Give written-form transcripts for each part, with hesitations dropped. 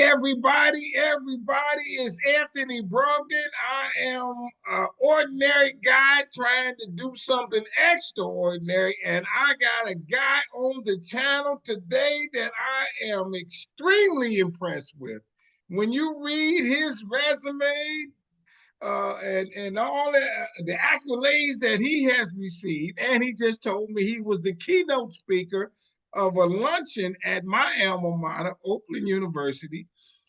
Everybody is Anthony Brogdon. I am an ordinary guy trying to do something extraordinary, and I got a guy on the channel today that I am extremely impressed with. When you read his resume, and all the accolades that he has received. And he just told me he was the keynote speaker of a luncheon at my alma mater, Oakland University,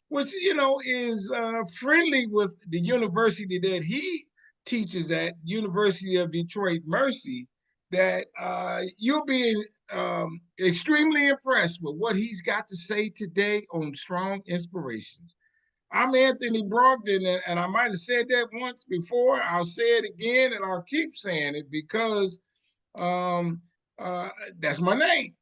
which, you know, is friendly with the university that he teaches at, University of Detroit Mercy, that you'll be extremely impressed with what he's got to say today on Strong Inspirations. I'm Anthony Brogdon, and I might have said that once before. I'll say it again, and I'll keep saying it because um, that's my name.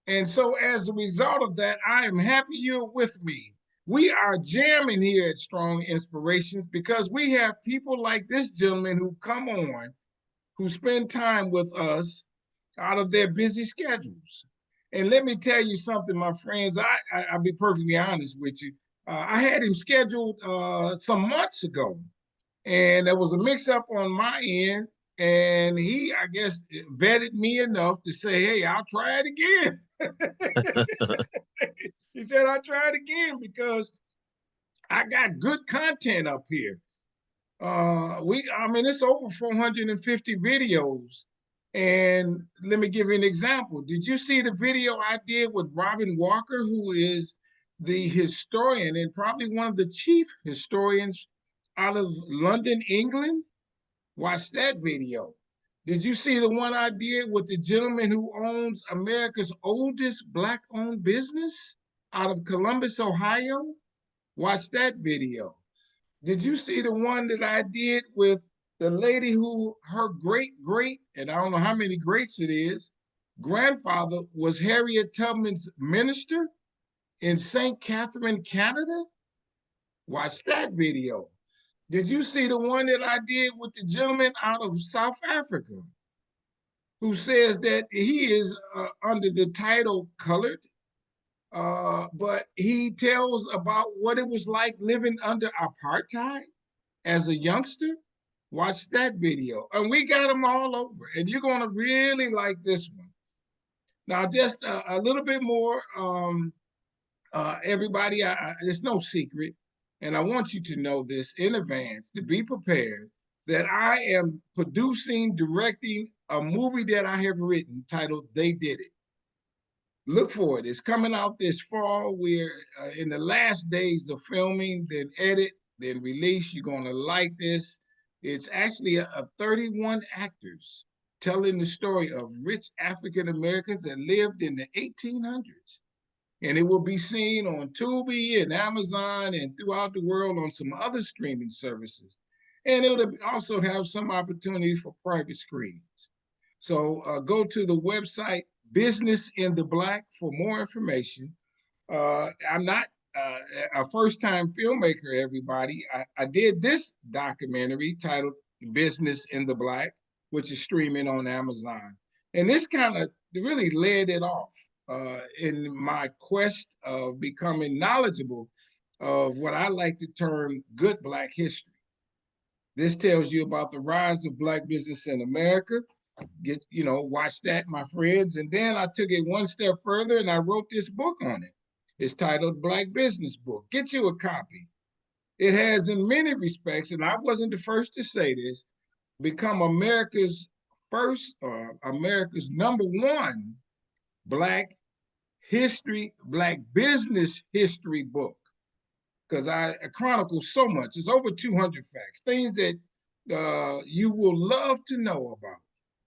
And so, as a result of that, I am happy you're with me. We are jamming here at Strong Inspirations because we have people like this gentleman who come on, who spend time with us out of their busy schedules. And let me tell you something, my friends. I'll be perfectly honest with you. I had him scheduled some months ago, and there was a mix-up on my end. And he, I guess, vetted me enough to say, "Hey, I'll try it again." He said, "I'll try it again because I got good content up here." I mean, it's over 450 videos. And let me give you an example. Did you see the video I did with Robin Walker, who is the historian and probably one of the chief historians out of London, England? Watch that video. Did you see the one I did with the gentleman who owns America's oldest Black-owned business out of Columbus, Ohio? Watch that video. Did you see the one that I did with the lady who her great, and I don't know how many greats it is, grandfather was Harriet Tubman's minister in St. Catherine, Canada? Watch that video. Did you see the one that I did with the gentleman out of South Africa who says that he is under the title colored, but he tells about what it was like living under apartheid as a youngster? Watch that video. And we got them all over. And you're going to really like this one. Now, just a little bit more, everybody, it's no secret. And I want you to know this in advance, to be prepared, that I am producing, directing a movie that I have written titled They Did It. Look for it. It's coming out this fall. We're in the last days of filming, then edit, then release. You're going to like this. It's actually a 31 actors telling the story of rich African Americans that lived in the 1800s. And it will be seen on Tubi and Amazon and throughout the world on some other streaming services. And it'll also have some opportunity for private screenings. So go to the website Business in the Black for more information. I'm not a first-time filmmaker, everybody. I did this documentary titled Business in the Black, which is streaming on Amazon. And this kind of really led it off in my quest of becoming knowledgeable of what I like to term good Black history. This tells you about the rise of Black business in America. Watch that, my friends. And then I took it one step further and I wrote this book on it. It's titled Black Business Book. Get you a copy. It has, in many respects, and I wasn't the first to say this, become America's first or America's #1 Black business history book. Because I chronicle so much. It's over 200 facts, things that you will love to know about.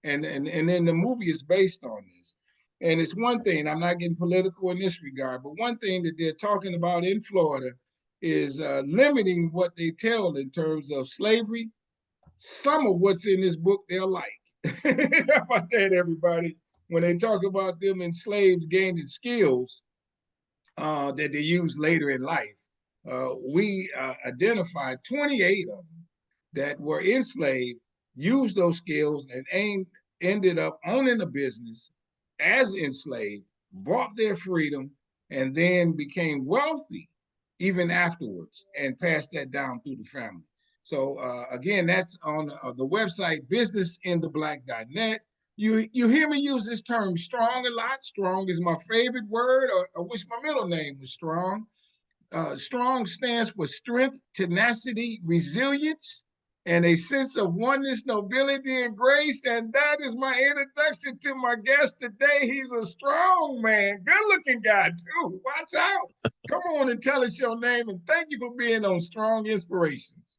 And then the movie is based on this. And it's one thing, I'm not getting political in this regard, but one thing that they're talking about in Florida is limiting what they tell in terms of slavery. Some of what's in this book they'll like. How about that, everybody? When they talk about them enslaved gaining skills that they use later in life, we identified 28 of them that were enslaved, used those skills, and ended up owning a business as enslaved, bought their freedom, and then became wealthy even afterwards, and pass that down through the family. So again, that's on the website businessintheblack.net. You hear me use this term strong a lot. Strong is my favorite word. I wish my middle name was Strong. Strong stands for strength, tenacity, resilience, and a sense of oneness, nobility, and grace. And that is my introduction to my guest today. He's a strong man, good-looking guy too. Watch out. Come on and tell us your name, and thank you for being on Strong Inspirations.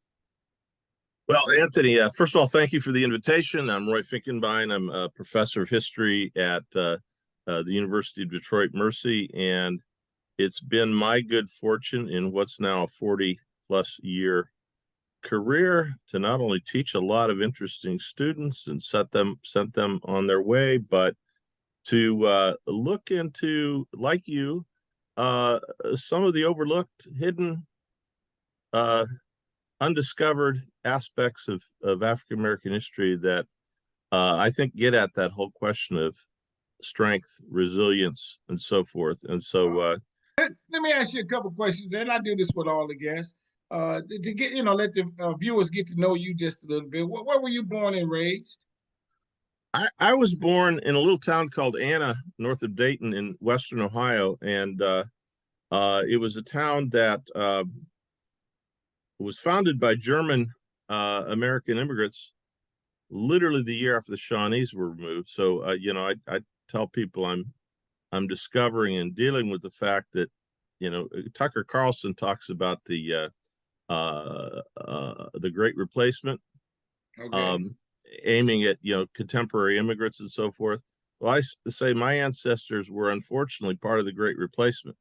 Well, Anthony, first of all, thank you for the invitation. I'm Roy Finkenbine. I'm a professor of history at the University of Detroit Mercy, and it's been my good fortune in what's now a 40-plus year career to not only teach a lot of interesting students and sent them on their way, but to look into, like you, some of the overlooked, hidden, undiscovered aspects of African American history that I think get at that whole question of strength, resilience, and so forth. And so let me ask you a couple questions, and I do this with all the guests to get, let the viewers get to know you just a little bit. Where were you born and raised? I was born in a little town called Anna, north of Dayton in Western Ohio, and it was a town that was founded by German American immigrants literally the year after the Shawnees were removed. So I tell people I'm discovering and dealing with the fact that Tucker Carlson talks about the Great Replacement, aiming at contemporary immigrants and so forth. Well, I say my ancestors were unfortunately part of the Great Replacement,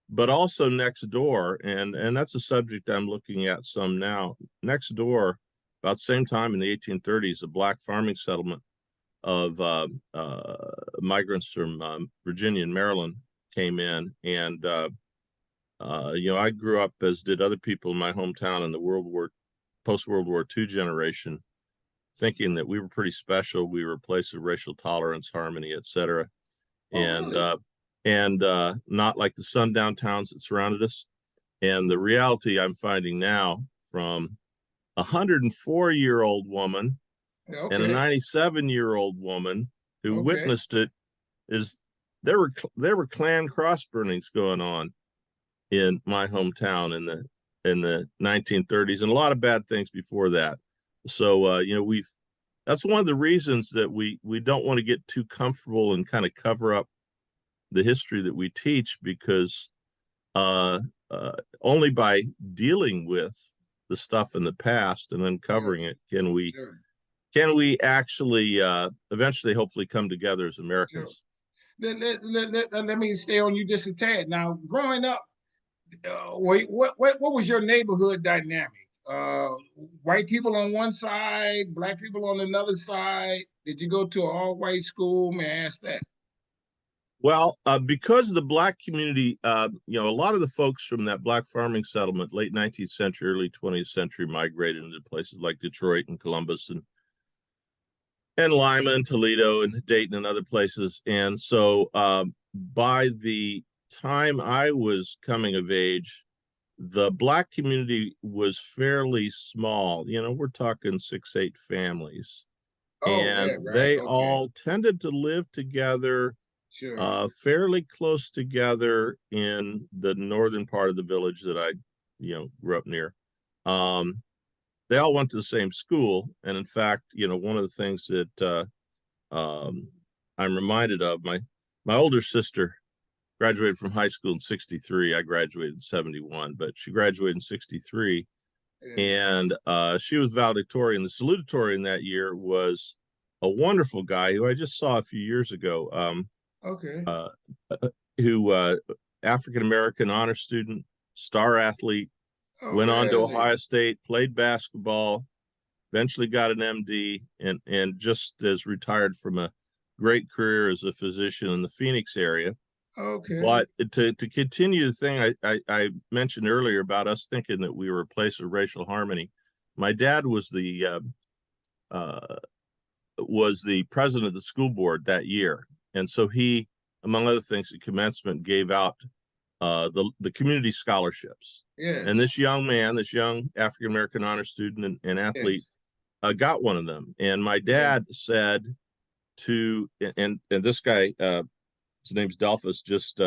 but also next door, and that's a subject I'm looking at some now. Next door, about the same time in the 1830s, a black farming settlement of migrants from Virginia and Maryland came in, and I grew up, as did other people in my hometown, in the post-World War II generation, thinking that we were pretty special. We were a place of racial tolerance, harmony, etc. And not like the sundown towns that surrounded us. And the reality I'm finding now from a 104-year-old woman and a 97-year-old woman who witnessed it is there were Klan cross burnings going on in my hometown in the 1930s, and a lot of bad things before that. So that's one of the reasons that we don't want to get too comfortable and kind of cover up the history that we teach, because only by dealing with the stuff in the past and then covering it can we actually eventually hopefully come together as Americans. Let me stay on you just a tad. Now, growing up, what was your neighborhood dynamic? White people on one side, black people on another side? Did you go to an all-white school? May I ask that? Well, because the black community, a lot of the folks from that black farming settlement, late 19th century, early 20th century, migrated into places like Detroit and Columbus and Lima and Toledo and Dayton and other places. And so by the time I was coming of age, the black community was fairly small. We're talking 6-8 families. They all tended to live together, fairly close together in the northern part of the village that I, grew up near. They all went to the same school. And in fact, one of the things that I'm reminded of, my older sister graduated from high school in 63. I graduated in 71, but she graduated in 63. And she was valedictorian. The salutatorian that year was a wonderful guy who I just saw a few years ago. Who African-American honor student, star athlete, went on to Ohio State, played basketball, eventually got an MD, and just as retired from a great career as a physician in the Phoenix area. But to continue the thing I mentioned earlier about us thinking that we were a place of racial harmony, my dad was the president of the school board that year. And so he, among other things, at commencement gave out the community scholarships. Yes. And this young man, this young African American honor student and athlete, got one of them. And my dad said to, and this guy, his name's Delphus, just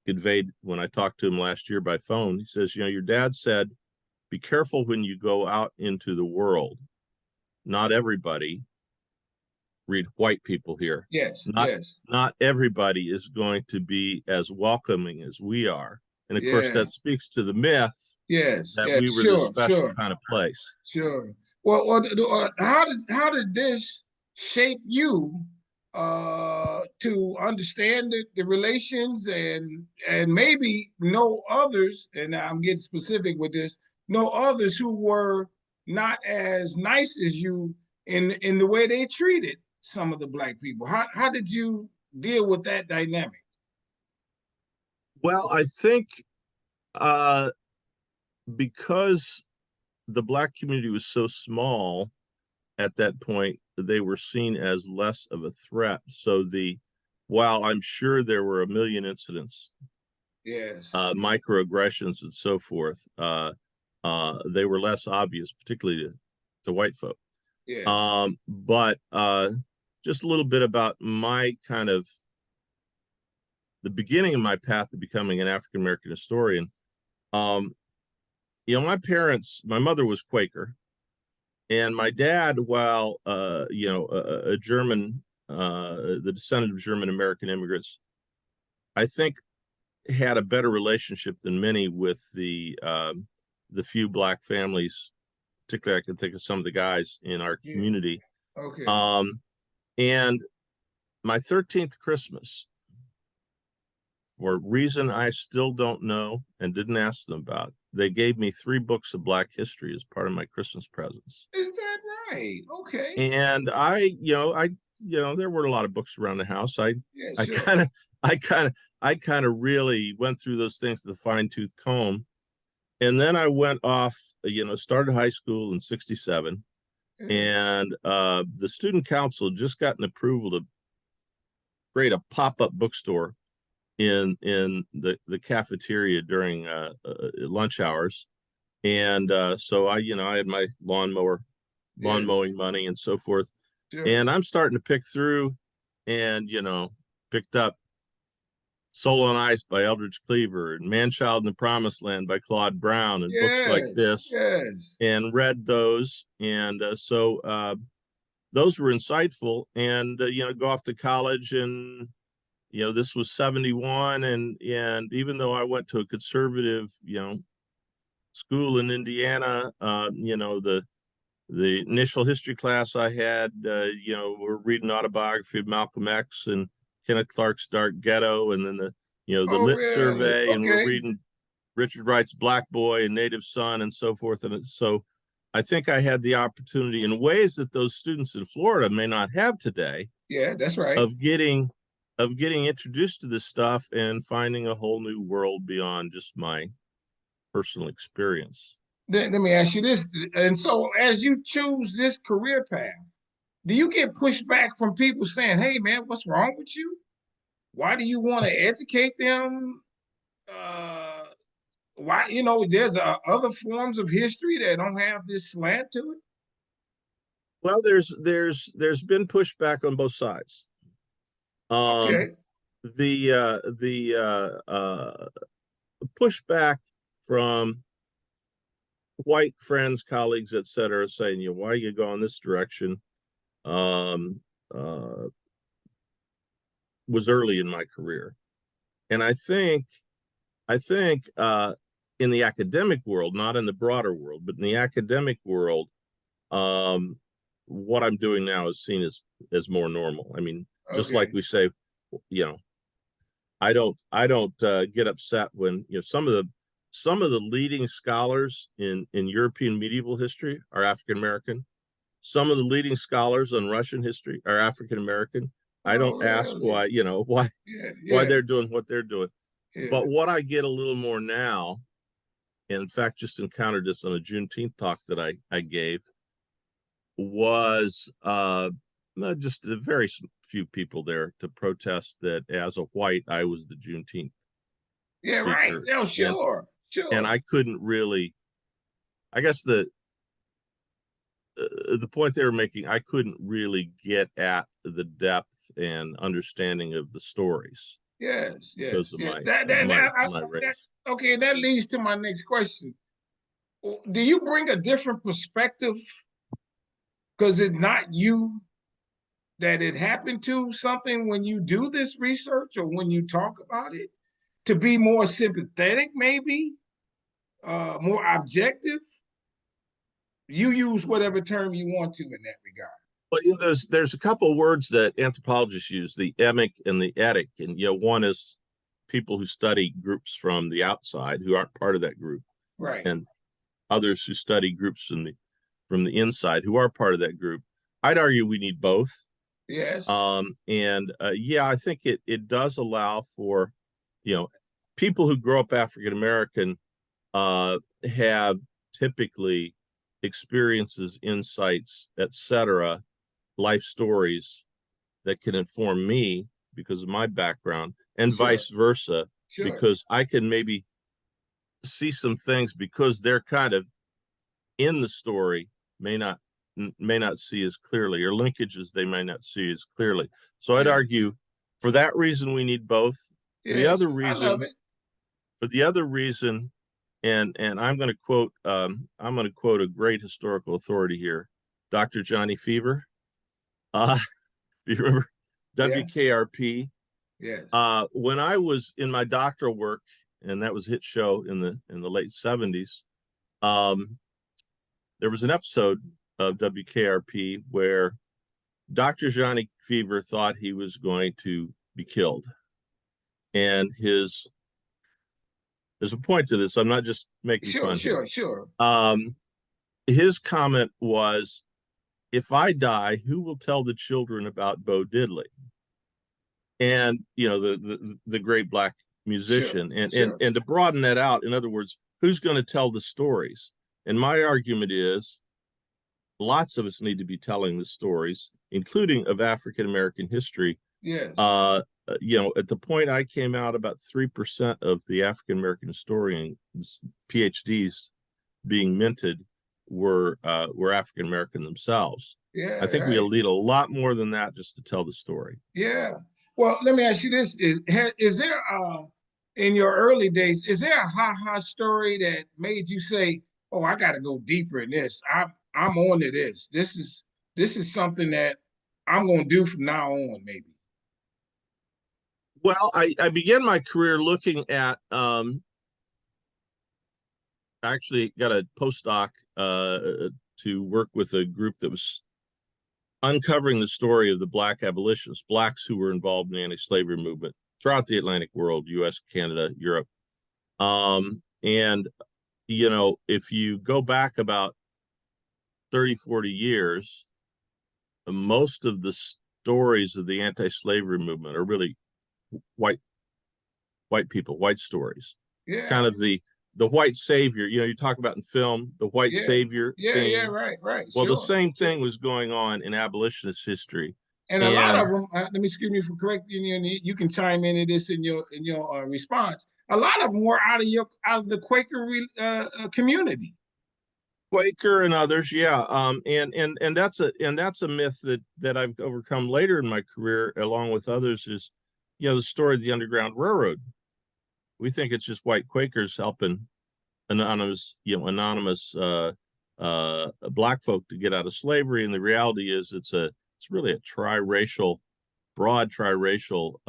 conveyed when I talked to him last year by phone. He says, you know, your dad said, be careful when you go out into the world. Not everybody, read white people here. Yes. Not everybody is going to be as welcoming as we are. And of course, that speaks to the myth that we were this special kind of place. Sure. Well, how did this shape you to understand the relations and maybe know others? And I'm getting specific with this. Know others who were not as nice as you in the way they treated some of the Black people. How did you deal with that dynamic? Well, I think because the Black community was so small at that point, they were seen as less of a threat. So while I'm sure there were a million incidents, microaggressions and so forth, they were less obvious, particularly to white folk. But just a little bit about my kind of the beginning of my path to becoming an African American historian. You know, my mother was Quaker, and my dad, while you know, a German, the descendant of German American immigrants, I think had a better relationship than many with the few Black families. Particularly, I can think of some of the guys in our community. And my 13th Christmas, for a reason I still don't know and didn't ask them about, they gave me 3 books of Black history as part of my Christmas presents. Is that right? Okay. And I, there were a lot of books around the house. I kind of really went through those things with a fine-tooth comb. And then I went off, started high school in '67. And the student council had just gotten approval to create a pop-up bookstore in the cafeteria during lunch hours. And so I had my lawn mowing money and so forth. And I'm starting to pick through and, picked up Soul on Ice by Eldridge Cleaver and Man-Child in the Promised Land by Claude Brown and books like this, and read those. And so those were insightful. And, go off to college, and, this was 71. And even though I went to a conservative, school in Indiana, the initial history class I had, we're reading autobiography of Malcolm X and Kenneth Clark's Dark Ghetto, and then the Lit Survey, and we're reading Richard Wright's Black Boy and Native Son and so forth. And so I think I had the opportunity in ways that those students in Florida may not have today. Yeah, that's right. Of getting introduced to this stuff and finding a whole new world beyond just my personal experience. Let me ask you this. And so as you choose this career path, do you get pushback from people saying, hey, man, what's wrong with you? Why do you want to educate them? Why, there's other forms of history that don't have this slant to it? Well, there's been pushback on both sides. The pushback from white friends, colleagues, etc., saying, why are you going this direction? Was early in my career. And I think in the academic world, not in the broader world, but in the academic world, what I'm doing now is seen as more normal. I mean, just like we say, I don't get upset when some of the leading scholars in European medieval history are African American. Some of the leading scholars on Russian history are African American. I don't ask why they're doing what they're doing. But what I get a little more now, and in fact, just encountered this on a Juneteenth talk that I gave, was just a very few people there to protest that as a white, I was the Juneteenth Yeah, right. speaker, No, and sure. I couldn't really. I guess the point they were making, I couldn't really get at the depth and understanding of the stories Yes, because yes, of yeah. my That, my that race. okay. That leads to my next question. Do you bring a different perspective because it's not you that it happened to something when you do this research or when you talk about it to be more sympathetic, maybe more objective? You use whatever term you want to in that regard. Well, there's a couple of words that anthropologists use, the emic and the etic, and one is people who study groups from the outside who aren't part of that group, Right. and others who study groups from the inside who are part of that group. I'd argue we need both. Yes. And yeah, I think it does allow for, people who grow up African American have typically experiences, insights, etc., life stories that can inform me because of my background, and Sure. vice versa, Sure. because I can maybe see some things because they're kind of in the story may not see as clearly, or linkages they may not see as clearly. So I'd Yes. argue for that reason we need both. For the Yes. other I love reason, it. and I'm going to quote a great historical authority here, Dr. Johnny Fever. Do you remember Yeah. WKRP? Yes. When I was in my doctoral work, and that was a hit show in the late 70s, there was an episode of WKRP where Dr. Johnny Fever thought he was going to be killed. And there's a point to this. I'm not just making Sure. fun here. Sure. His comment was, if I die, who will tell the children about Bo Diddley? And, the great Black Sure. musician. And, and, Sure. and to broaden that out, in other words, who's going to tell the stories? And my argument is, lots of us need to be telling the stories, including of African American history. Yes. At the point I came out, about 3% of the African American historians, PhDs being minted, were African American themselves. Yeah. I think Right. we'll need a lot more than that just to tell the story. Yeah. Well, let me ask you this: is there in your early days, is there a ha story that made you say, "Oh, I got to go deeper in this. I'm on to this. This is something that I'm going to do from now on, maybe." Well, I began my career looking at, actually got a postdoc to work with a group that was uncovering the story of the Black abolitionists, Blacks who were involved in the anti-slavery movement throughout the Atlantic world, US, Canada, Europe. And, if you go back about 30, 40 years, most of the stories of the anti-slavery movement are really white people, white stories. Yeah. Kind of the white savior, you talk about in film, the white savior theme. Right. Well, the Sure. same thing was going on in abolitionist history. And a lot of them, let me excuse me for correcting you, and you can chime into this in your response. A lot of them were out of the Quaker community. Quaker and others, yeah. And that's a myth that I've overcome later in my career, along with others, is the story of the Underground Railroad. We think it's just white Quakers helping anonymous Black folk to get out of slavery, and the reality is it's really a broad triracial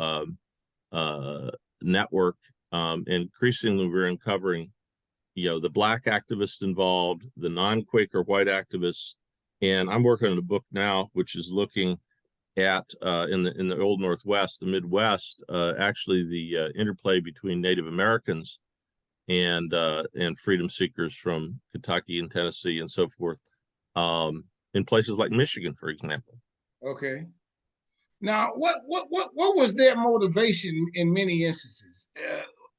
network. Increasingly, we're uncovering the Black activists involved, the non-Quaker white activists, and I'm working on a book now which is looking at in the Old Northwest, the Midwest, actually the interplay between Native Americans and freedom seekers from Kentucky and Tennessee and so forth, in places like Michigan, for example. Okay. Now, what was their motivation in many instances?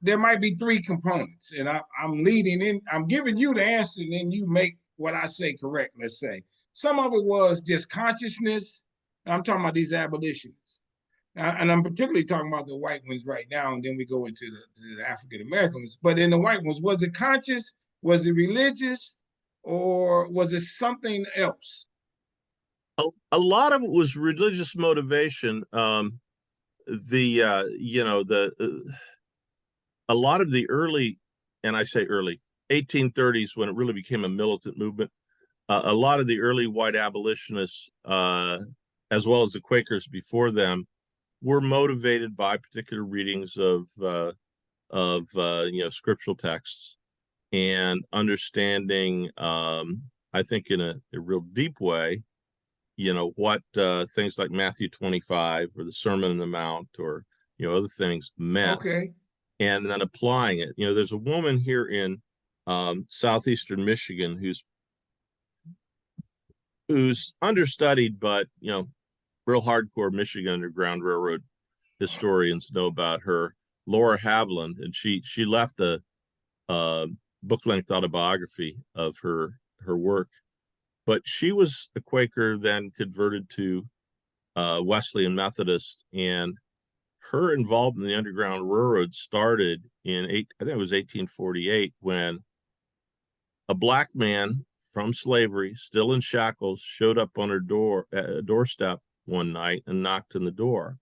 There might be three components, and I'm leading in. I'm giving you the answer, and then you make what I say correct. Let's say some of it was just consciousness. I'm talking about these abolitionists. And I'm particularly talking about the white ones right now, and then we go into the African Americans. But in the white ones, was it conscious? Was it religious? Or was it something else? A lot of it was religious motivation. A lot of the early, and I say early, 1830s, when it really became a militant movement, a lot of the early white abolitionists, as well as the Quakers before them, were motivated by particular readings of scriptural texts and understanding, I think, in a real deep way, what things like Matthew 25 or the Sermon on the Mount or other things meant, Okay. and then applying it. There's a woman here in southeastern Michigan who's understudied, but real hardcore Michigan Underground Railroad historians know about her, Laura Haviland, and she left a book-length autobiography of her work. But she was a Quaker, then converted to Wesleyan Methodist, and her involvement in the Underground Railroad started in I think it was 1848, when a black man from slavery, still in shackles, showed up on her doorstep one night and knocked on the door.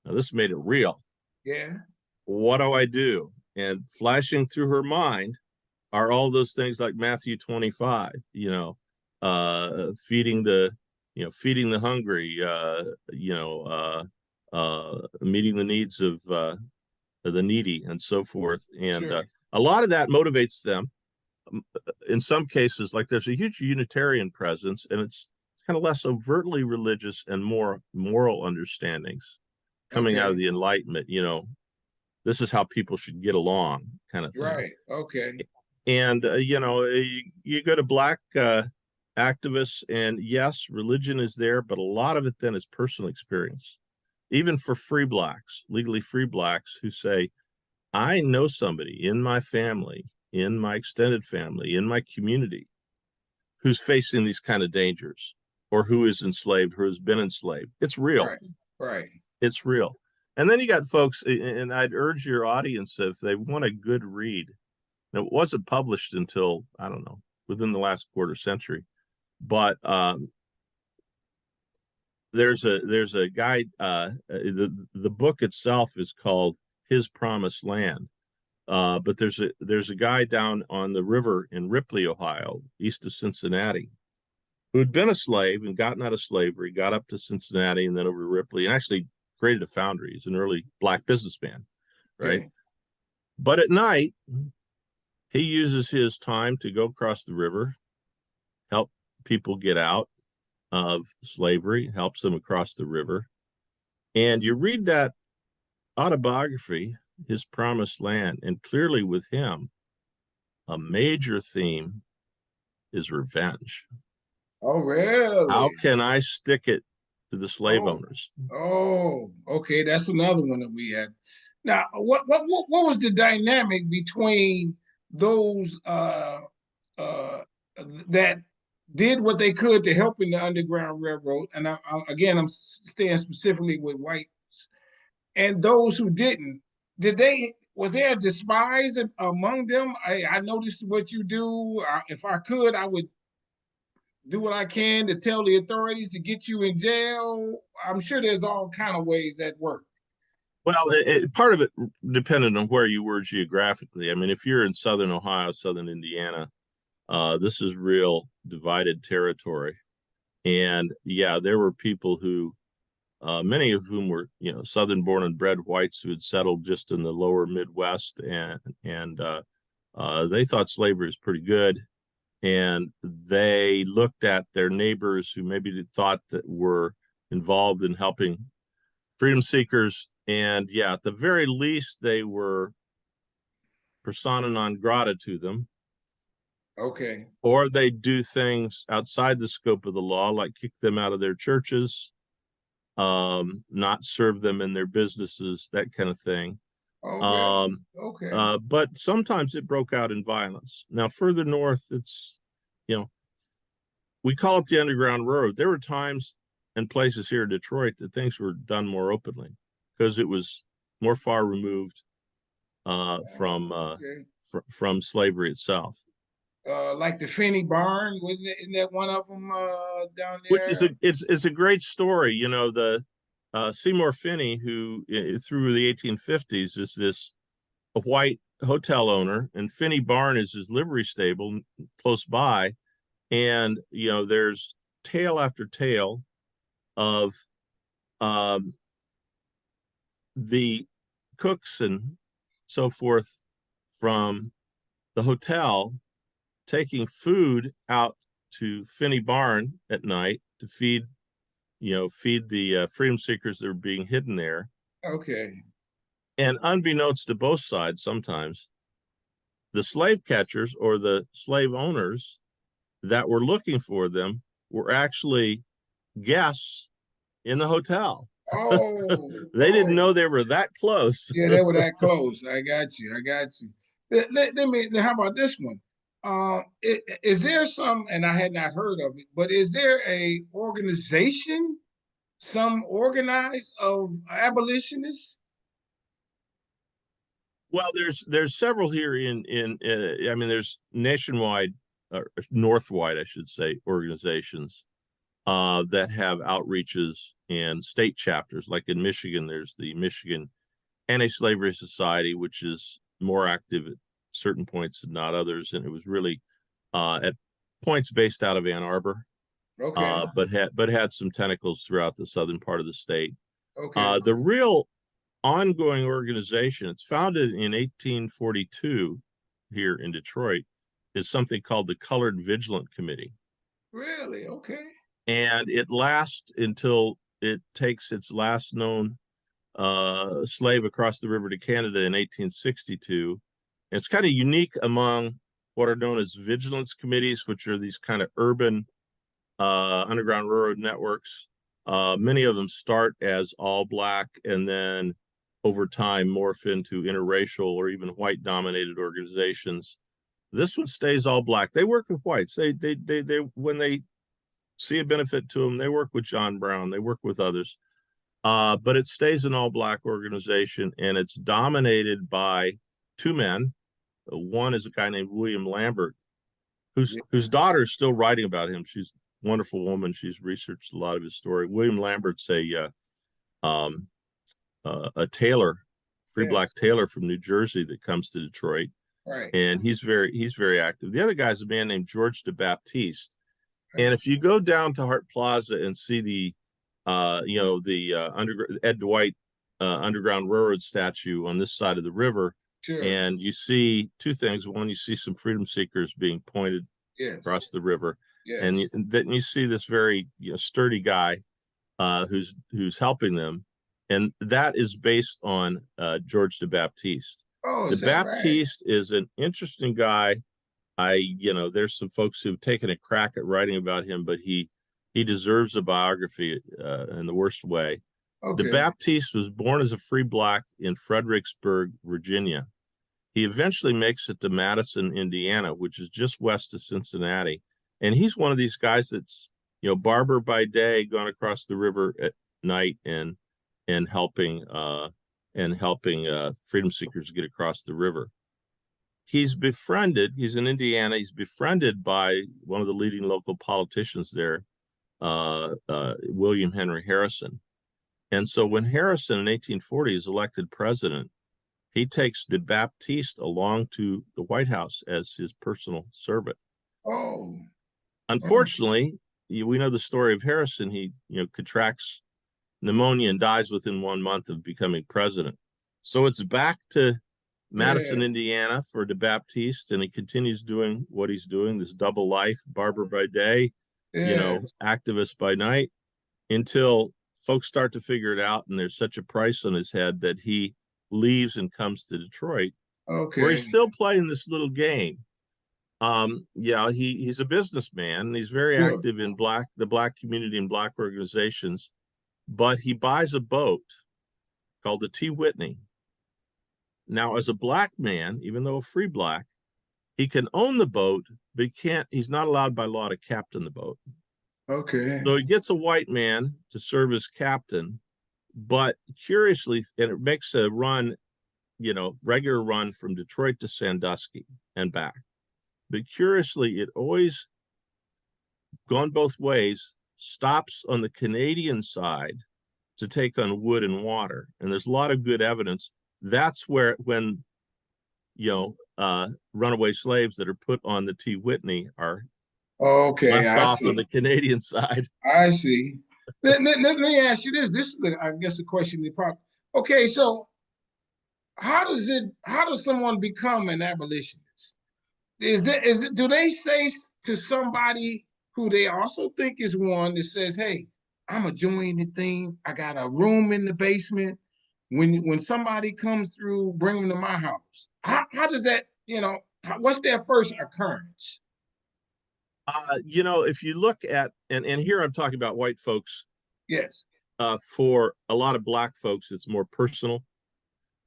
Now this made it real. Yeah. What do I do? And flashing through her mind are all those things like Matthew 25, feeding the hungry, meeting the needs of the needy, and so forth. And Sure. a lot of that motivates them. In some cases, like there's a huge Unitarian presence, and it's kind of less overtly religious and more moral understandings coming out of the Enlightenment. This is how people should get along, kind of thing. Right. Okay. And you go to black activists, and yes, religion is there, but a lot of it then is personal experience. Even for free blacks, legally free blacks, who say, I know somebody in my family, in my extended family, in my community, who's facing these kind of dangers, or who is enslaved, or has been enslaved. It's real. Right. It's real. And then you got folks, and I'd urge your audience, if they want a good read, and it wasn't published until, I don't know, within the last quarter century, but there's a guy, the book itself is called His Promised Land. But there's a guy down on the river in Ripley, Ohio, east of Cincinnati, who'd been a slave and gotten out of slavery, got up to Cincinnati and then over to Ripley, and actually created a foundry. He's an early black businessman, right? Okay. But at night, he uses his time to go across the river, help people get out of slavery, helps them across the river. And you read that autobiography, His Promised Land, and clearly with him, a major theme is revenge. Oh, really? How can I stick it to the slave owners? Oh, okay. That's another one that we had. Now, what was the dynamic between those that did what they could to help in the Underground Railroad? And I'm staying specifically with whites, and those who didn't. Was there a despise among them? I noticed what you do. If I could, I would do what I can to tell the authorities to get you in jail. I'm sure there's all kind of ways that work. Well, part of it depended on where you were geographically. I mean, if you're in southern Ohio, southern Indiana, this is real divided territory. And yeah, there were people who, many of whom were, southern born and bred whites who had settled just in the lower Midwest, and they thought slavery was pretty good. And they looked at their neighbors who maybe thought that were involved in helping freedom seekers. And yeah, at the very least, they were persona non grata to them. Okay. Or they do things outside the scope of the law, like kick them out of their churches, not serve them in their businesses, that kind of thing. Okay. But sometimes it broke out in violence. Now, further north, it's, we call it the Underground Railroad. There were times and places here in Detroit that things were done more openly. because it was more far removed from Okay. from slavery itself. Like the Finney Barn, isn't that one of them down Which is there? it's a great story. You know, the Seymour Finney, who through the 1850s is this a white hotel owner, and Finney Barn is his livery stable close by. And you know, there's tale after tale of um, the cooks and so forth from the hotel taking food out to Finney Barn at night to feed, you know, feed the freedom seekers that were being hidden there. Okay. And unbeknownst to both sides, sometimes the slave catchers or the slave owners that were looking for them were actually guests in the hotel. Oh, They didn't know they were that close. yeah, they were that close. I got you. I got you. Let me. How about this one? Is there some? And I had not heard of it, but is there a organization, some organized of abolitionists? Well, there's several here in I mean, there's nationwide or northwide, I should say, organizations that have outreaches and state chapters. Like in Michigan, there's the Michigan Anti-Slavery Society, which is more active at certain points and not others. And it was really at points based out of Ann Arbor, Okay. but had some tentacles throughout the southern part of the state. Okay. The real ongoing organization, it's founded in 1842 here in Detroit, is something called the Colored Vigilant Committee. Really? Okay. And it lasts until it takes its last known slave across the river to Canada in 1862. And it's kind of unique among what are known as vigilance committees, which are these kind of urban Underground Railroad networks. Many of them start as all Black and then over time morph into interracial or even white dominated organizations. This one stays all Black. They work with whites. They when they see a benefit to them, they work with John Brown, they work with others. But it stays an all Black organization, and it's dominated by two men. One is a guy named William Lambert, whose daughter is still writing about him. She's a wonderful woman. She's researched a lot of his story. William Lambert's a tailor, free Black tailor from New Jersey that comes to Detroit, Right. and he's very active. The other guy's a man named George de Baptiste, and if you go down to Hart Plaza and see the Ed Dwight Underground Railroad statue on this side of the river, Sure. and you see two things. One, you see some freedom seekers being pointed across the river, and then you see this very sturdy guy who's helping them, and that is based on George de Baptiste. Oh, de Baptiste is an interesting guy. There's some folks who've taken a crack at writing about him, but he deserves a biography in the worst way. De Baptiste was born as a free Black in Fredericksburg, Virginia. He eventually makes it to Madison, Indiana, which is just west of Cincinnati. And he's one of these guys that's, barber by day, gone across the river at night and helping freedom seekers get across the river. He's in Indiana, he's befriended by one of the leading local politicians there, William Henry Harrison. And so when Harrison in 1840 is elected president, he takes de Baptiste along to the White House as his personal servant. Oh. Unfortunately, we know the story of Harrison. He, contracts pneumonia and dies within 1 month of becoming president. So it's back to Madison, Indiana for de Baptiste, and he continues doing what he's doing, this double life, barber by day, activist by night, until folks start to figure it out, and there's such a price on his head that he leaves and comes to Detroit, where he's still playing this little game. He's a businessman, and he's very active in the Black community and Black organizations, but he buys a boat called the T. Whitney. Now, as a Black man, even though a free Black, he can own the boat, but he's not allowed by law to captain the boat. Okay. So he gets a white man to serve as captain, But curiously, and it makes a run, regular run from Detroit to Sandusky and back. But curiously, it always gone both ways, stops on the Canadian side to take on wood and water. And there's a lot of good evidence. That's when, runaway slaves that are put on the T. Whitney are Okay, left I off on see. the Canadian side. I see. Let me ask you this. This is, I guess, the question. Okay, so how does someone become an abolitionist? Do they say to somebody who they also think is one that says, hey, I'm gonna join the thing. I got a room in the basement. When somebody comes through, bring them to my house. How does that, what's their first occurrence? If you look at, and here I'm talking about white folks. Yes. For a lot of Black folks, it's more personal.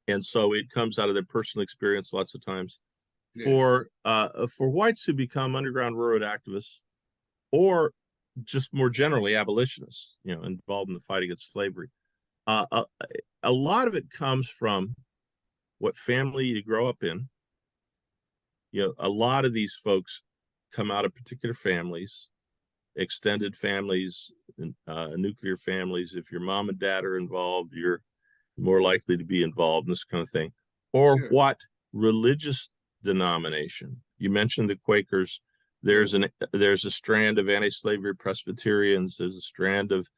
And so it comes out of their personal experience lots of times. Yeah. For whites who become Underground Railroad activists, or just more generally abolitionists, involved in the fight against slavery, a lot of it comes from what family you grow up in. A lot of these folks come out of particular families, extended families, nuclear families. If your mom and dad are involved, you're more likely to be involved in this kind of thing. Or Sure. what religious denomination? You mentioned the Quakers. There's a strand of anti-slavery Presbyterians. There's a strand of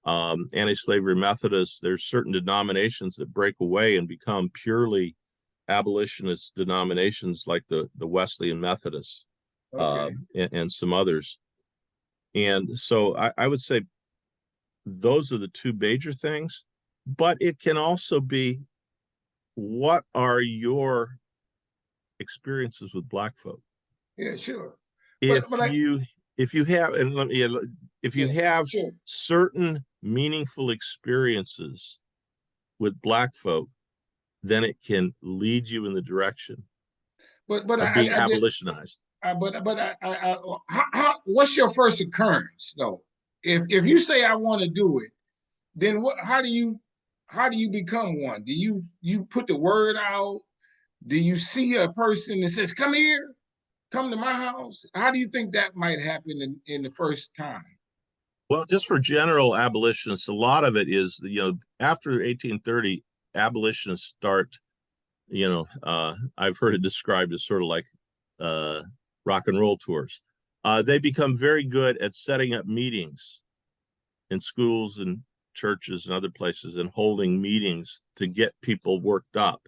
anti-slavery Methodists. There's certain denominations that break away and become purely abolitionist denominations, like the Wesleyan Methodists, Okay. and some others. And so I would say those are the two major things. But it can also be, what are your experiences with Black folk? Yeah, sure. If But like, you have, and let me, if you yeah, have sure. certain meaningful experiences with Black folk, then it can lead you in the direction But of being I did. abolitionized. What's your first occurrence though? If you say I want to do it, then what? How do you become one? Do you put the word out? Do you see a person that says, "Come here, come to my house"? How do you think that might happen in the first time? Well, just for general abolitionists, a lot of it is, after 1830, abolitionists start, I've heard it described as sort of like rock and roll tours. They become very good at setting up meetings in schools and churches and other places, and holding meetings to get people worked up.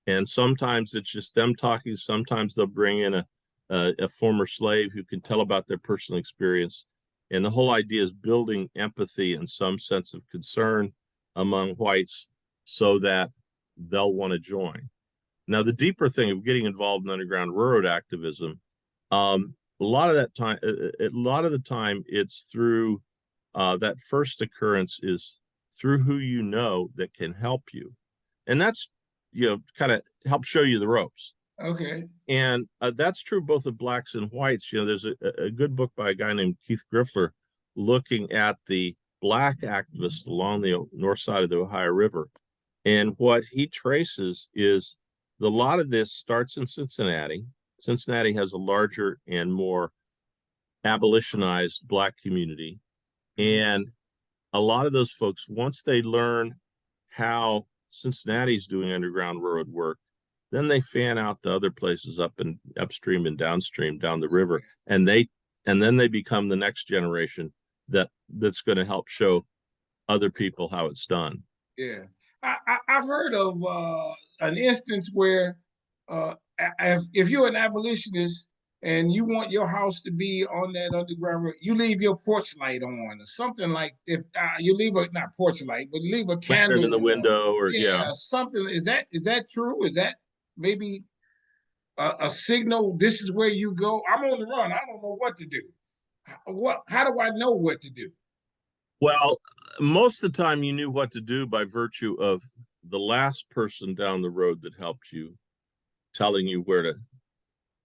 And sometimes it's just them talking. Sometimes they'll bring in a former slave who can tell about their personal experience. And the whole idea is building empathy and some sense of concern among whites so that they'll want to join. Now, the deeper thing of getting involved in Underground Railroad activism, a lot of the time it's through that first occurrence is through who you know that can help you. And that's, kind of help show you the ropes. Okay. And that's true both of Blacks and whites. There's a good book by a guy named Keith Griffler looking at the Black activists along the north side of the Ohio River. And what he traces is a lot of this starts in Cincinnati. Cincinnati has a larger and more abolitionized Black community. And a lot of those folks, once they learn how Cincinnati's doing Underground Railroad work, then they fan out to other places up and upstream and downstream down the river, and then they become the next generation that's going to help show other people how it's done. Yeah, I've heard of an instance where if you're an abolitionist and you want your house to be on that underground road, you leave your porch light on or something. Like if you leave a not porch light, but leave a Lantern candle in the on. window, or Yeah, something. Is that true? Is that maybe a signal? This is where you go. I'm on the run. I don't know what to do. How do I know what to do? Well, most of the time you knew what to do by virtue of the last person down the road that helped you telling you where to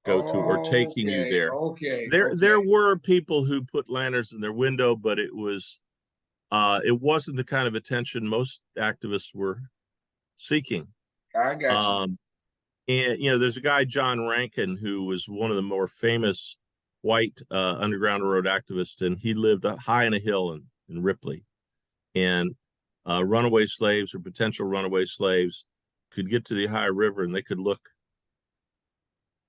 go to or taking you Okay, there. okay, There okay. were people who put lanterns in their window, but it was it wasn't the kind of attention most activists were seeking. I got you. And there's a guy, John Rankin, who was one of the more famous white Underground Railroad activists, and he lived high on a hill in Ripley. And runaway slaves or potential runaway slaves could get to the Ohio River, and they could look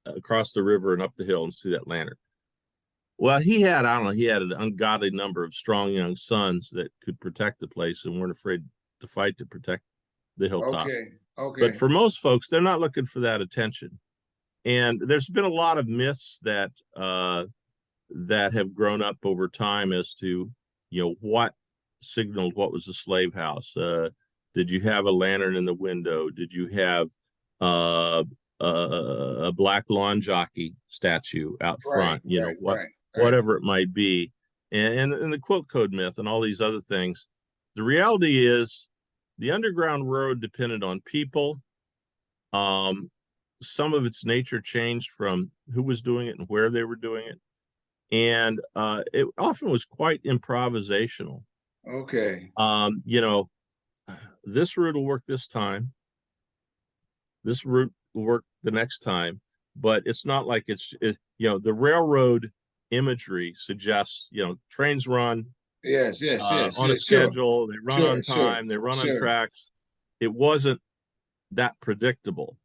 across the river and up the hill and see that lantern. Well, he had an ungodly number of strong young sons that could protect the place and weren't afraid to fight to protect the hilltop. Okay. But for most folks, they're not looking for that attention. And there's been a lot of myths that that have grown up over time as to, what signaled what was a slave house. Did you have a lantern in the window? Did you have a black lawn jockey statue out front? Whatever it might be. And the quilt code myth and all these other things. The reality is the Underground Road depended on people. Some of its nature changed from who was doing it and where they were doing it. And it often was quite improvisational. Okay. This route will work this time. This route will work the next time. But it's not like the railroad imagery suggests, trains run on a schedule, they run on time, they run on tracks. It wasn't that predictable.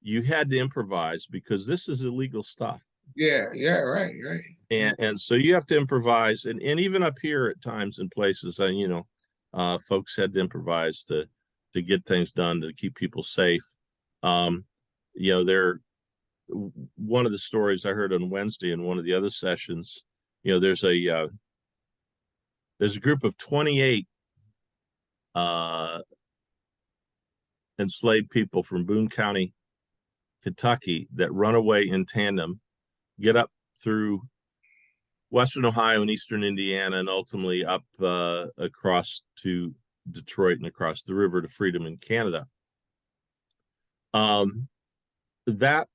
You had to improvise because this is illegal stuff. Right. And so you have to improvise, and even up here at times in places, folks had to improvise to get things done to keep people safe. One of the stories I heard on Wednesday in one of the other sessions, there's a group of 28 enslaved people from Boone County, Kentucky, that run away in tandem, get up through Western Ohio and Eastern Indiana, and ultimately up across to Detroit and across the river to freedom in Canada. That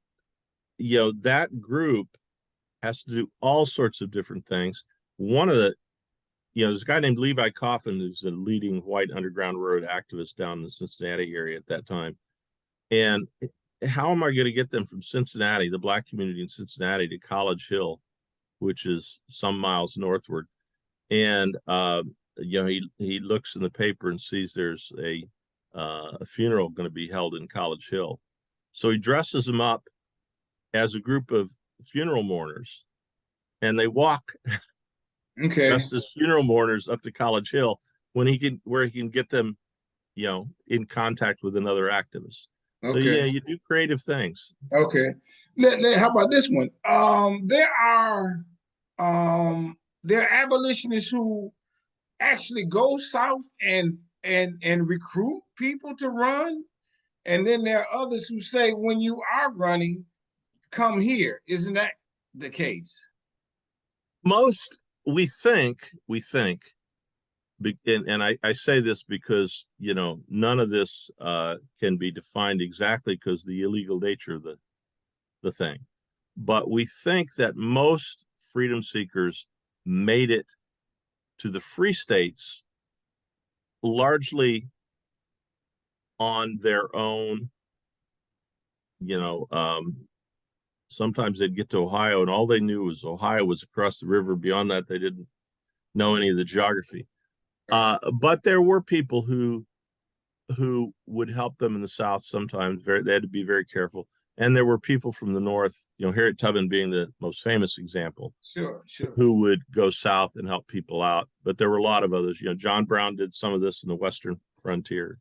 group has to do all sorts of different things. One of the, there's a guy named Levi Coffin, who's a leading white Underground Railroad activist down in the Cincinnati area at that time. And how am I going to get them from Cincinnati, the Black community in Cincinnati, to College Hill, which is some miles northward? And he looks in the paper and sees there's a funeral going to be held in College Hill. So he dresses them up as a group of funeral mourners, and they walk dressed as funeral mourners up to College Hill where he can get them, in contact with another activist. So you do creative things. Okay. How about this one? There are abolitionists who actually go south and recruit people to run, and then there are others who say, when you are running, come here. Isn't that the case? We think, and I say this because, none of this can be defined exactly because the illegal nature of the thing. But we think that most freedom seekers made it to the free states largely on their own. Sometimes they'd get to Ohio and all they knew was Ohio was across the river. Beyond that, they didn't know any of the geography. But there were people who would help them in the South sometimes. They had to be very careful. And there were people from the North, Harriet Tubman being the most famous example, who would go south and help people out. But there were a lot of others. John Brown did some of this in the Western frontier,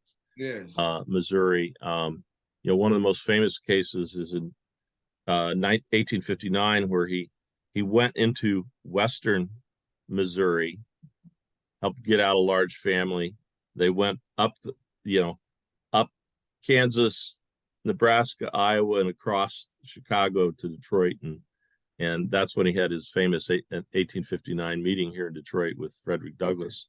Missouri. One of the most famous cases is in 1859, where he went into Western Missouri, helped get out a large family. They went up up Kansas, Nebraska, Iowa, and across Chicago to Detroit, and that's when he had his famous 1859 meeting here in Detroit with Frederick Douglass.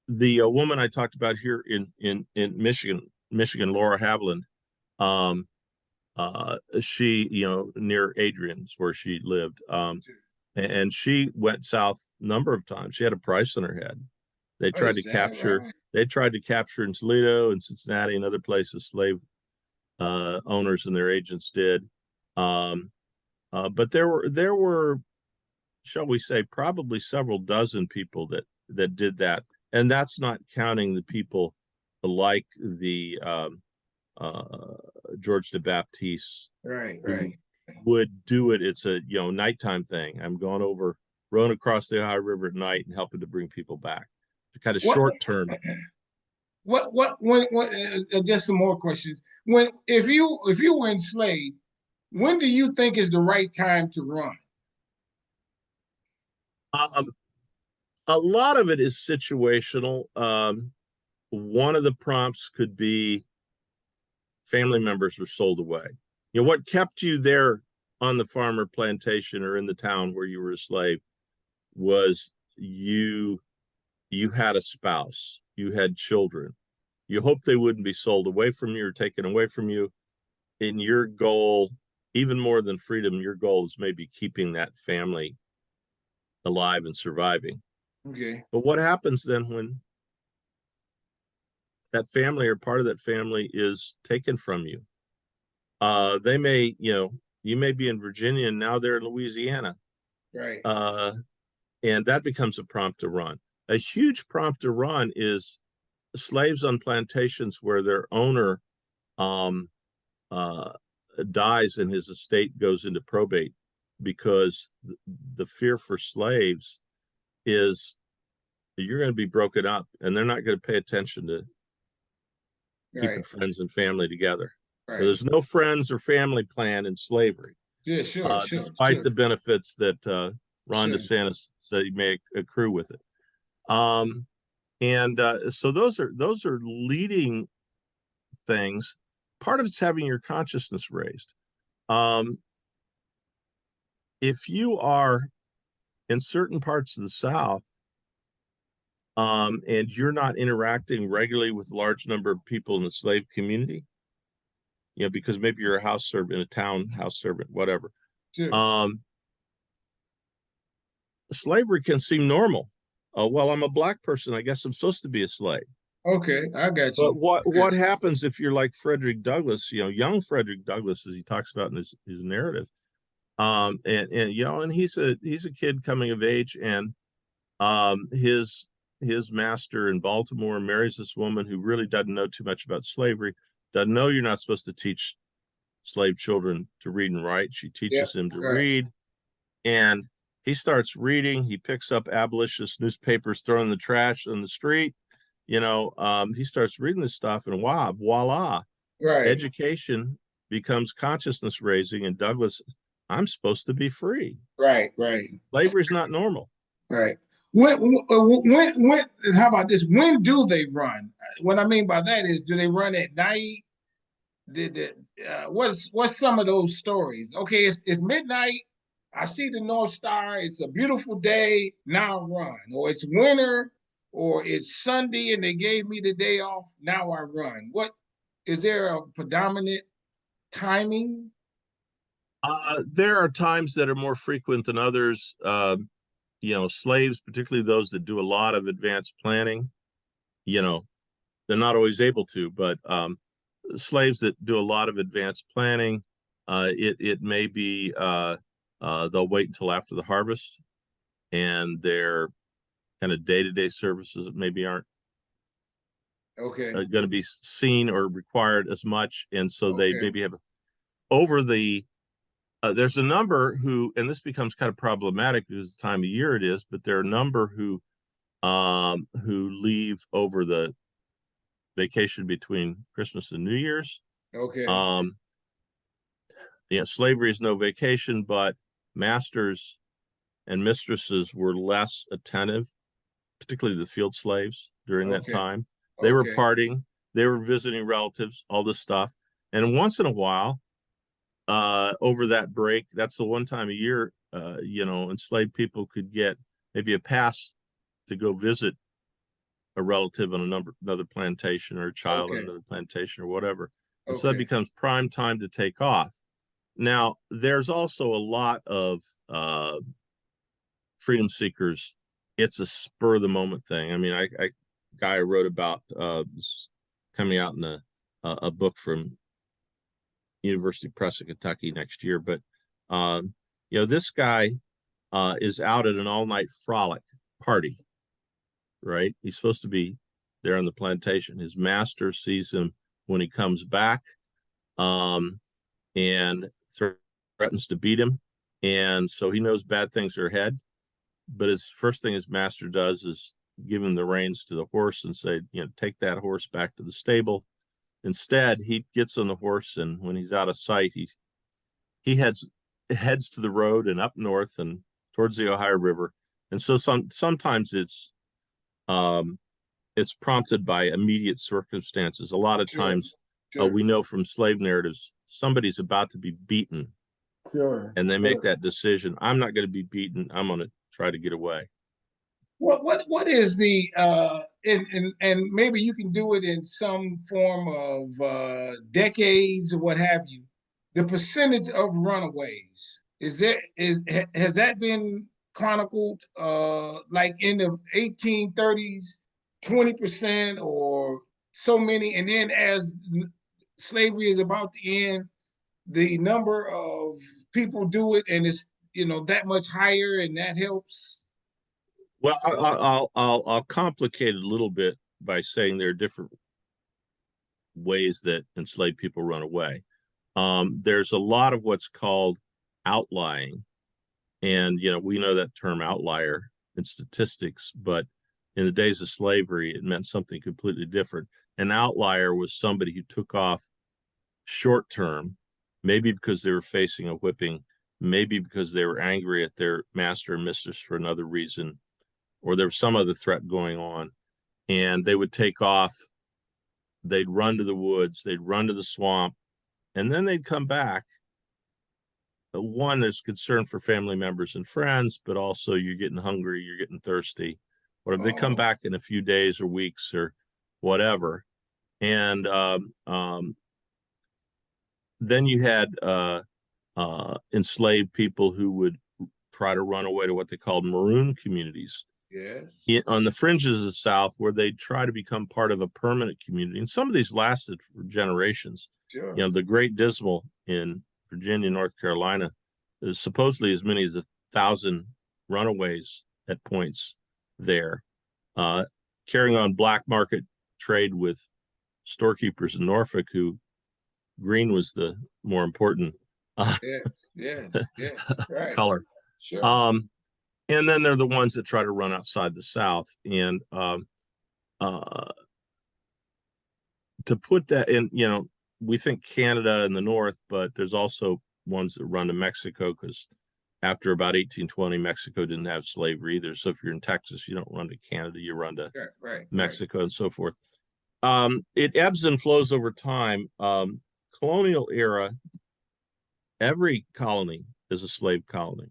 The woman I talked about here in Michigan, Laura Haviland, she, near Adrian's where she lived. and she went south a number of times. She had a price on her head. They Oh, tried to is that capture. right? They tried to capture in Toledo and Cincinnati and other places. Slave owners and their agents did. But there were, shall we say, probably several dozen people that did that, and that's not counting the people like the George de Baptiste, Right, who right. would do it. It's a nighttime thing. I'm going over, rowing across the Ohio River at night and helping to bring people back. Kind of What short term. when just some more questions. When if you were enslaved, when do you think is the right time to run? Um, a lot of it is situational. One of the prompts could be family members were sold away. What kept you there on the farm or plantation or in the town where you were a slave was you had a spouse, you had children. You hoped they wouldn't be sold away from you or taken away from you. And your goal, even more than freedom, your goal is maybe keeping that family alive and surviving. Okay. But what happens then when that family or part of that family is taken from you? They may, you may be in Virginia and now they're in Louisiana. Right. And that becomes a prompt to run. A huge prompt to run is slaves on plantations where their owner um, dies and his estate goes into probate, because the fear for slaves is you're going to be broken up and they're not going to pay attention to keeping Right. friends and family together. Right. There's no friends or family plan in slavery, Yeah, sure, despite the benefits that Ron sure. DeSantis said you may accrue with it. And so those are leading things. Part of it's having your consciousness raised. If you are in certain parts of the South, and you're not interacting regularly with a large number of people in the slave community, because maybe you're a house servant in a town, house servant, whatever. Sure. Slavery can seem normal. Oh, well, I'm a Black person, I guess I'm supposed to be a slave. Okay, I got But you. what happens if you're like Frederick Douglass, young Frederick Douglass, as he talks about in his narrative, and he's a kid coming of age, and his master in Baltimore marries this woman who really doesn't know too much about slavery, doesn't know you're not supposed to teach slave children to read and write. She Yeah, teaches him to right. read, and he starts reading. He picks up abolitionist newspapers thrown in the trash on the street. He starts reading this stuff, and voila, Right. education becomes consciousness raising. And Douglas, I'm supposed to be free. Right, right, Slavery is not normal. right. How about this? When do they run? What I mean by that is, do they run at night? What's some of those stories? Okay, it's midnight. I see the North Star. It's a beautiful day. Now I run. Or it's winter, or it's Sunday and they gave me the day off. Now I run. What is there a predominant timing? There are times that are more frequent than others. Slaves, particularly those that do a lot of advanced planning, they're not always able to, but slaves that do a lot of advanced planning, it may be they'll wait until after the harvest, and their kind of day-to-day services maybe aren't Okay. going to be seen or required as much, and so they Okay. maybe have over the there's a number who, and this becomes kind of problematic because the time of year it is, but there are a number who leave over the vacation between Christmas and New Year's. Okay. Um, slavery is no vacation, but masters and mistresses were less attentive, particularly the field slaves during that Okay. time. They were Okay. partying, they were visiting relatives, all this stuff. And once in a while, over that break, that's the one time a year, enslaved people could get maybe a pass to go visit a relative on another plantation, or a child on Okay. another plantation, or whatever. And so that Okay. becomes prime time to take off. Now, there's also a lot of freedom seekers, it's a spur of the moment thing. I mean, I guy wrote about coming out in a book from University Press of Kentucky next year. But this guy is out at an all-night frolic party, right? He's supposed to be there on the plantation. His master sees him when he comes back, and threatens to beat him. And so he knows bad things are ahead. But his first thing his master does is give him the reins to the horse and say, take that horse back to the stable. Instead, he gets on the horse, and when he's out of sight, he heads to the road and up north and towards the Ohio River. And so sometimes it's prompted by immediate circumstances. A lot of times, we know from slave narratives, somebody's about to be beaten, and they make that decision. I'm not going to be beaten. I'm going to try to get away. What is the and maybe you can do it in some form of decades or what have you, the percentage of runaways, has that been chronicled, like in the 1830s, 20% or so many, and then as slavery is about to end, the number of people do it and it's that much higher, and that helps? Well, I'll complicate it a little bit by saying there are different ways that enslaved people run away. There's a lot of what's called outlying, and we know that term outlier in statistics, but in the days of slavery, it meant something completely different. An outlier was somebody who took off short term, maybe because they were facing a whipping, maybe because they were angry at their master and mistress for another reason, or there was some other threat going on, and they would take off. They'd run to the woods, they'd run to the swamp, and then they'd come back. One, there's concern for family members and friends, but also you're getting hungry, you're getting thirsty, or they come back in a few days or weeks or whatever. And then you had enslaved people who would try to run away to what they called maroon communities. Yes. On the fringes of the South, where they try to become part of a permanent community. And some of these lasted for generations. Sure. The Great Dismal in Virginia, North Carolina, is supposedly as many as 1,000 runaways at points there, carrying on black market trade with storekeepers in Norfolk, who green was the more important yes, right. color. Sure. And then they're the ones that try to run outside the South. And to put that in, we think Canada in the North, but there's also ones that run to Mexico, because after about 1820, Mexico didn't have slavery either. So if you're in Texas, you don't run to Canada, you run to Mexico and so forth. It ebbs and flows over time. Colonial era, every colony is a slave colony.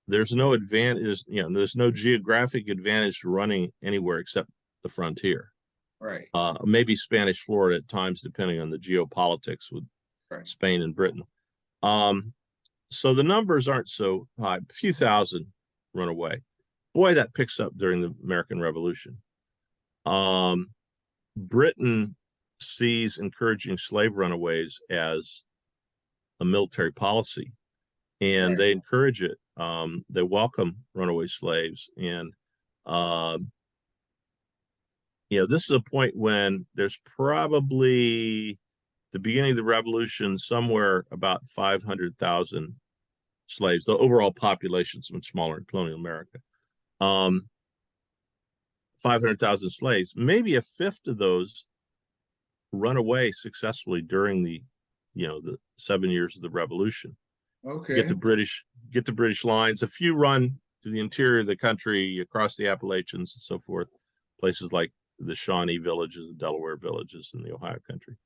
There's no advantage, there's no geographic advantage to running anywhere except the frontier. Right. Maybe Spanish Florida at times, depending on the geopolitics with Spain and Britain. So the numbers aren't so high. A few thousand run away. Boy, that picks up during the American Revolution. Britain sees encouraging slave runaways as a military policy, and they encourage it. They welcome runaway slaves, and this is a point when there's probably the beginning of the Revolution, somewhere about 500,000 slaves. The overall population is much smaller in colonial America. 500,000 slaves. Maybe a fifth of those run away successfully during the 7 years of the Revolution. Okay. Get the British lines. A few run to the interior of the country, across the Appalachians and so forth, places like the Shawnee villages, the Delaware villages in the Ohio country.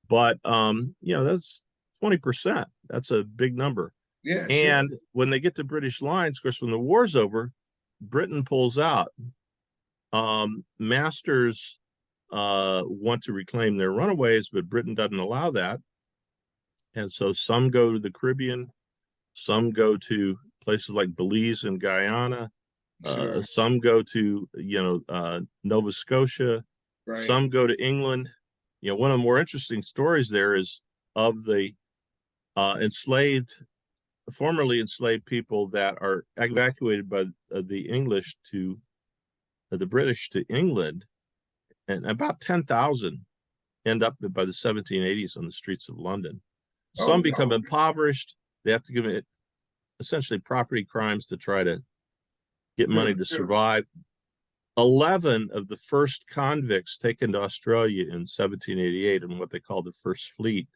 But that's 20%. That's a big number. Yeah. And when they get to British lines, of course, when the war's over, Britain pulls out. Masters want to reclaim their runaways, but Britain doesn't allow that. And so some go to the Caribbean, some go to places like Belize and Guyana. Sure. Some go to, Nova Scotia. Right. Some go to England. One of the more interesting stories there is of the formerly enslaved people that are evacuated by the British to England, and about 10,000 end up by the 1780s on the streets of London. Some become impoverished. They have to commit essentially property crimes to try to get money to survive. 11 of the first convicts taken to Australia in 1788 in what they call the First Fleet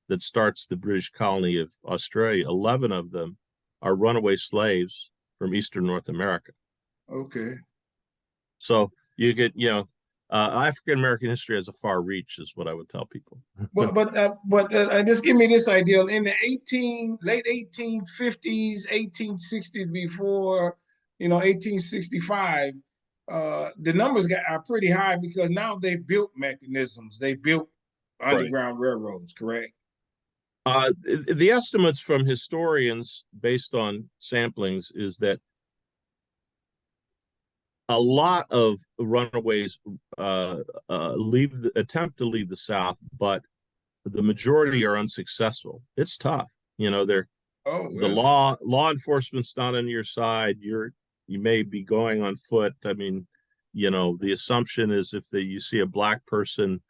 that starts the British colony of Australia, 11 of them are runaway slaves from Eastern North America. Okay. So you get, African American history has a far reach, is what I would tell people. but just give me this idea. In the late 1850s, 1860s, before 1865, the numbers are pretty high because now they've built mechanisms. They built underground railroads, correct? The estimates from historians based on samplings is that a lot of runaways attempt to leave the South, but the majority are unsuccessful. It's tough. The law enforcement's not on your side. You may be going on foot. I mean, the assumption is if you see a black person,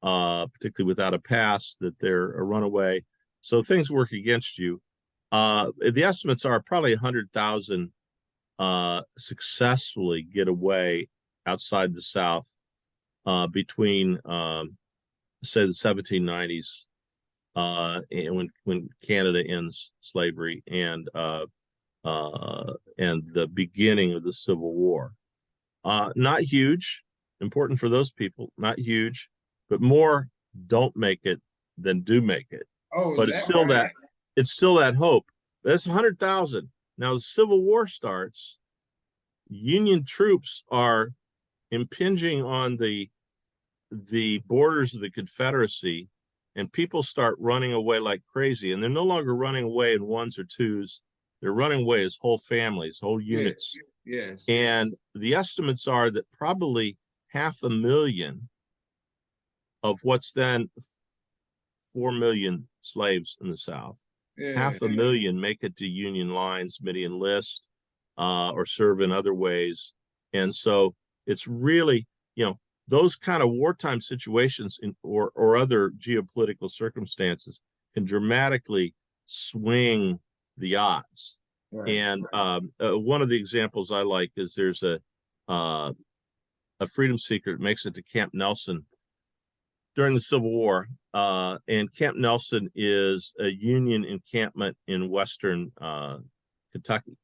particularly without a pass, that they're a runaway. So things work against you. The estimates are probably 100,000 successfully get away outside the South between, say, the 1790s and when Canada ends slavery and the beginning of the Civil War. Not huge, important for those people, not huge, but more don't make it than do make it. But it's still that hope. That's 100,000. Now the Civil War starts. Union troops are impinging on the borders of the Confederacy, and people start running away like crazy. And they're no longer running away in ones or twos. They're running away as whole families, whole units. Yes. And the estimates are that probably 500,000 of what's then 4 million slaves in the South, 500,000 make it to Union lines, many enlist or serve in other ways. And so it's really, those kind of wartime situations or other geopolitical circumstances can dramatically swing the odds. Right. And one of the examples I like is there's a freedom seeker that makes it to Camp Nelson during the Civil War. And Camp Nelson is a Union encampment in Western Kentucky.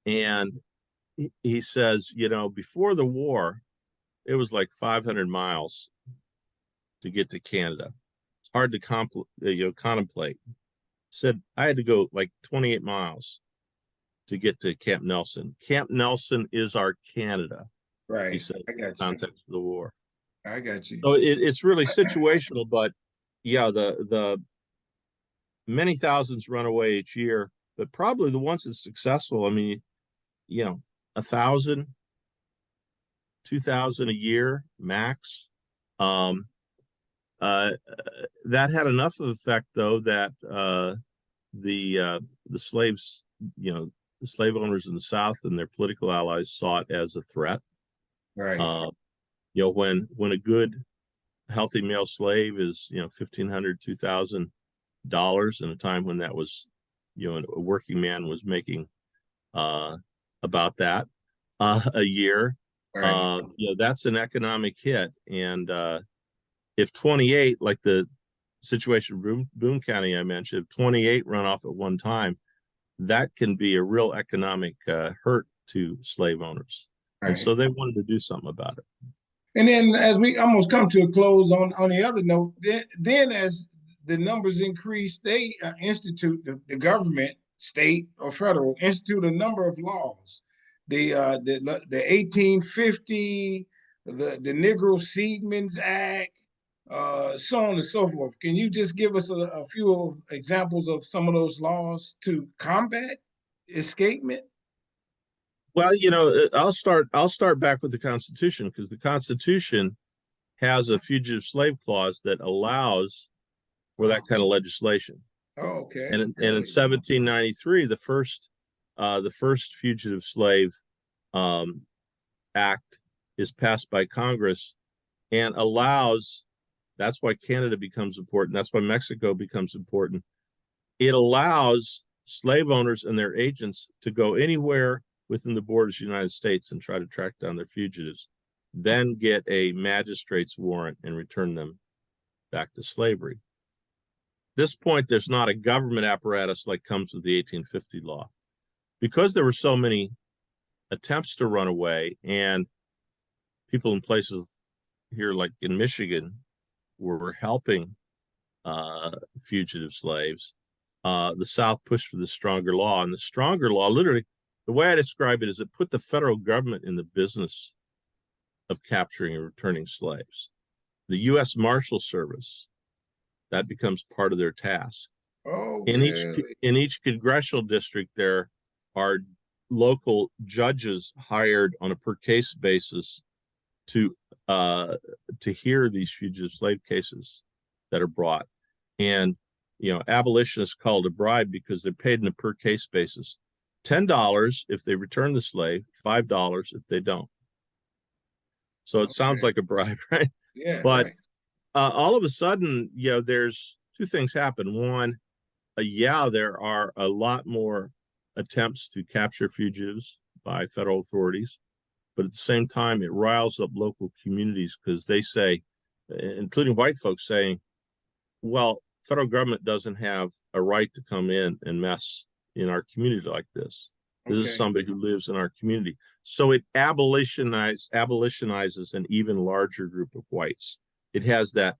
And he says, before the war, it was like 500 miles to get to Canada. It's hard to contemplate. Said I had to go like 28 miles to get to Camp Nelson. Camp Nelson is our Canada. Right. He said in the context of the war. I got you. So it's really situational, but yeah, the many thousands run away each year, but probably the ones that's successful, I mean, 1,000, 2,000 a year max. That had enough of effect, though, that the slaves, the slave owners in the South and their political allies saw it as a threat. Right. When a good, healthy male slave is $1,500, $2,000 in a time when that was, a working man was making about that a year. Right. That's an economic hit. And if 28, like the situation in Boone County I mentioned, if 28 run off at one time, that can be a real economic hurt to slave owners. Right. And so they wanted to do something about it. And then as we almost come to a close on the other note, then as the numbers increase, they institute, the government, state or federal, institute a number of laws. The 1850, the Negro Seedmen's Act, so on and so forth. Can you just give us a few examples of some of those laws to combat escapement? Well, I'll start back with the Constitution, because the Constitution has a fugitive slave clause that allows for that kind of legislation. Oh, okay. And in 1793, the first fugitive slave act is passed by Congress and allows. That's why Canada becomes important. That's why Mexico becomes important. It allows slave owners and their agents to go anywhere within the borders of the United States and try to track down their fugitives, then get a magistrate's warrant and return them back to slavery. At this point, there's not a government apparatus like comes with the 1850 law. Because there were so many attempts to run away, and people in places here like in Michigan were helping fugitive slaves, the South pushed for the stronger law. And the stronger law, literally, the way I describe it is it put the federal government in the business of capturing and returning slaves. The U.S. Marshal Service, that becomes part of their task. Oh, in really? each congressional district, there are local judges hired on a per case basis to hear these fugitive slave cases that are brought. And abolitionists call it a bribe because they're paid on a per case basis. $10 if they return the slave, $5 if they don't. So it sounds like a bribe, right? Yeah, but right. All of a sudden, there's two things happen. One, there are a lot more attempts to capture fugitives by federal authorities, but at the same time, it riles up local communities because they say, including white folks, saying, well, federal government doesn't have a right to come in and mess in our community like this. This is somebody who lives in our community. So it abolitionizes an even larger group of whites. It has that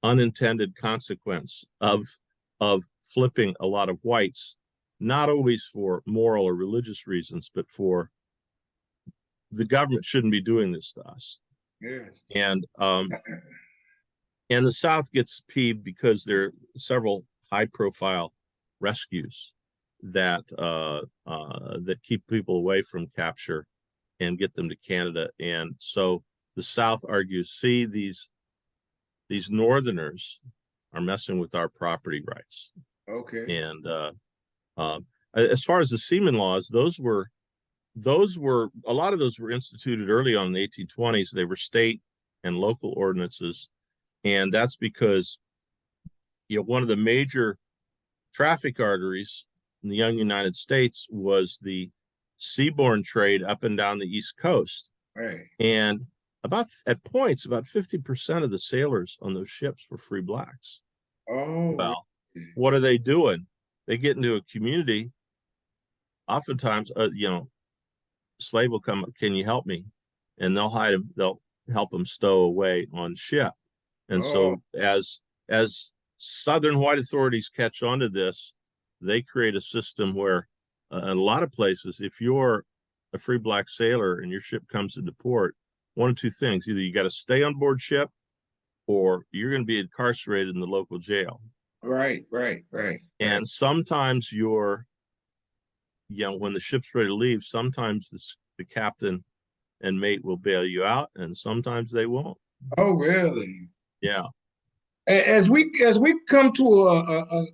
unintended consequence of flipping a lot of whites, not always for moral or religious reasons, but for the government shouldn't be doing this to us. Yes. And the South gets peeved because there are several high-profile rescues that keep people away from capture and get them to Canada. And so the South argues, see, these Northerners are messing with our property rights. Okay. And as far as the seaman laws, those were a lot of those were instituted early on in the 1820s. They were state and local ordinances. And that's because, one of the major traffic arteries in the young United States was the seaborne trade up and down the East Coast. Right. And at points, about 50% of the sailors on those ships were free blacks. Oh, well, what are they doing? They get into a community. Oftentimes, slave will come, can you help me? And they'll hide them. They'll help them stow away on ship. And so as Southern white authorities catch on to this, they create a system where in a lot of places, if you're a free black sailor and your ship comes into port, one of two things: either you got to stay on board ship or you're going to be incarcerated in the local jail. Right. And sometimes when the ship's ready to leave, sometimes the captain and mate will bail you out, and sometimes they won't. Oh, really? Yeah. As we come to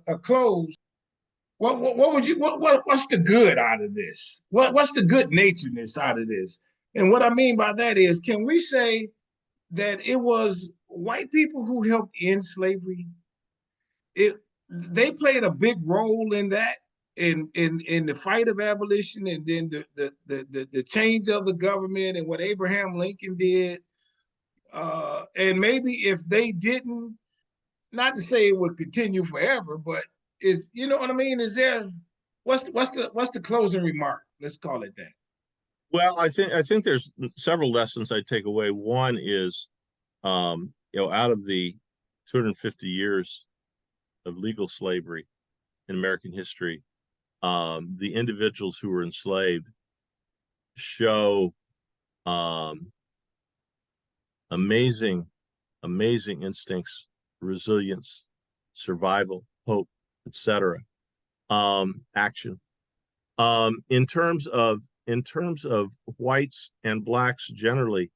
a close, what's the good out of this? What's the good naturedness out of this? And what I mean by that is, can we say that it was white people who helped end slavery? They played a big role in that, in the fight of abolition, and then the change of the government and what Abraham Lincoln did. And maybe if they didn't, not to say it would continue forever, but you know what I mean? Is there what's the closing remark? Let's call it that. Well, I think there's several lessons I take away. One is, out of the 250 years of legal slavery in American history, the individuals who were enslaved show amazing amazing instincts, resilience, survival, hope, etc. Action. In terms of whites and blacks generally,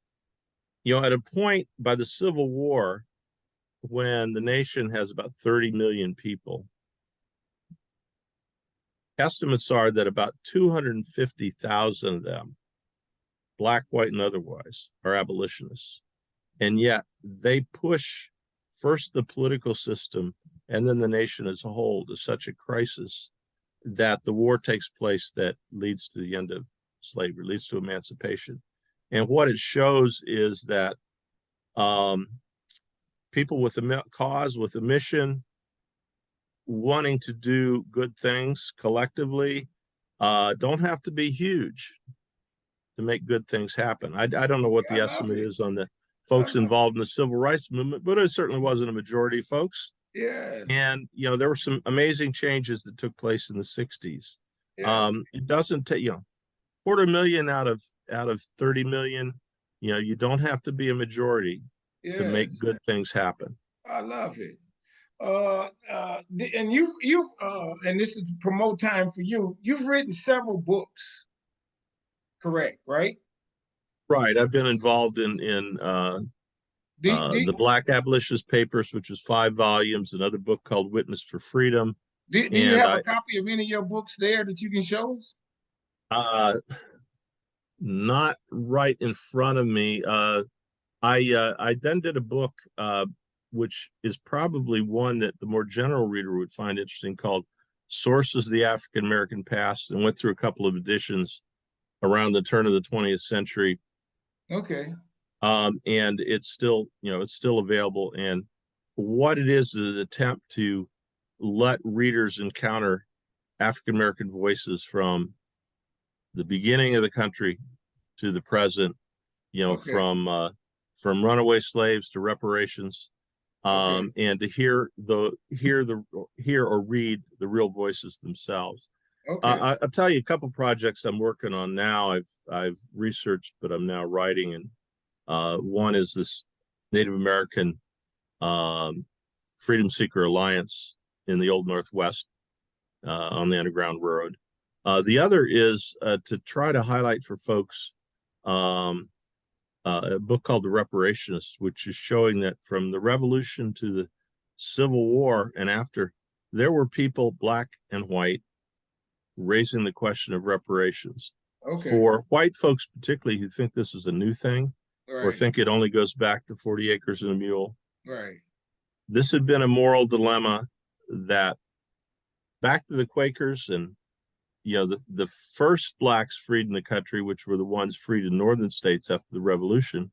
at a point by the Civil War, when the nation has about 30 million people, estimates are that about 250,000 of them, black, white, and otherwise, are abolitionists. And yet they push first the political system and then the nation as a whole to such a crisis that the war takes place that leads to the end of slavery, leads to emancipation. And what it shows is that people with a cause, with a mission, wanting to do good things collectively, don't have to be huge to make good things happen. I don't know what the estimate is on the folks involved in the civil rights movement, but it certainly wasn't a majority of folks. Yes. And there were some amazing changes that took place in the 60s. Yeah. It doesn't take, 250,000 out of 30 million. You don't have to be a majority to make good things happen. I love it. And you've and this is to promote time for you. You've written several books, correct? Right. Right. I've been involved in the Black Abolitionist Papers, which is 5 volumes. Another book called Witness for Freedom. Do you have a copy of any of your books there that you can show us? Not right in front of me. I then did a book, which is probably one that the more general reader would find interesting, called Sources of the African American Past, and went through a couple of editions around the turn of the 20th century. Okay. And it's still available. And what it is an attempt to let readers encounter African American voices from the beginning of the country to the present, from runaway slaves to reparations, and to hear or read the real voices themselves. Okay. I'll tell you a couple projects I'm working on now. I've researched, but I'm now writing. And one is this Native American Freedom Seeker Alliance in the Old Northwest on the Underground Railroad. The other is to try to highlight for folks a book called The Reparationists, which is showing that from the Revolution to the Civil War and after, there were people, black and white, raising the question of reparations. Okay. For white folks particularly, who think this is a new thing, right, or think it only goes back to 40 acres and a mule. Right. This had been a moral dilemma that back to the Quakers and the first blacks freed in the country, which were the ones freed in northern states after the Revolution,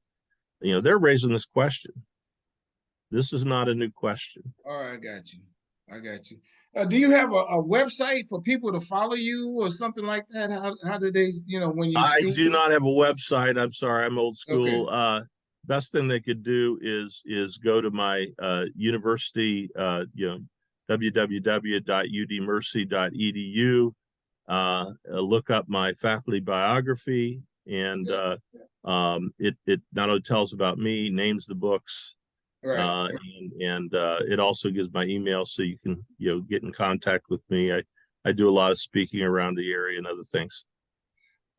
they're raising this question. This is not a new question. All right, I got you. Do you have a website for people to follow you or something like that? How do they, when you speak? I do not have a website. I'm sorry, I'm old school. Okay. Best thing they could do is go to my university, www.udmercy.edu. Look up my faculty biography, and it not only tells about me, names the books, right, and it also gives my email, so you can get in contact with me. I do a lot of speaking around the area and other things.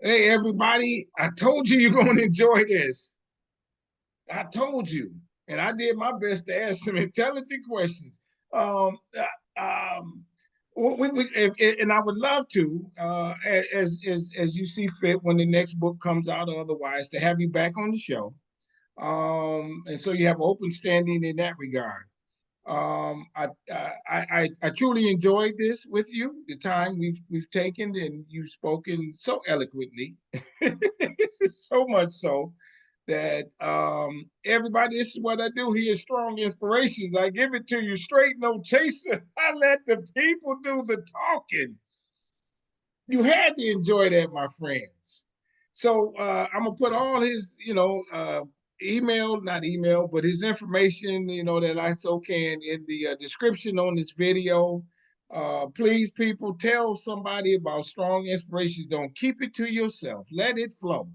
Hey everybody, I told you you're going to enjoy this. I told you, and I did my best to ask some intelligent questions. And I would love to, as you see fit, when the next book comes out or otherwise, to have you back on the show. And so you have open standing in that regard. I truly enjoyed this with you, the time we've taken, and you've spoken so eloquently, so much so that everybody, this is what I do here, Strong Inspirations. I give it to you straight, no chaser. I let the people do the talking. You had to enjoy that, my friends. So I'm gonna put all his, not email, but his information, that I so can in the description on this video. Please, people, tell somebody about Strong Inspirations. Don't keep it to yourself. Let it flow.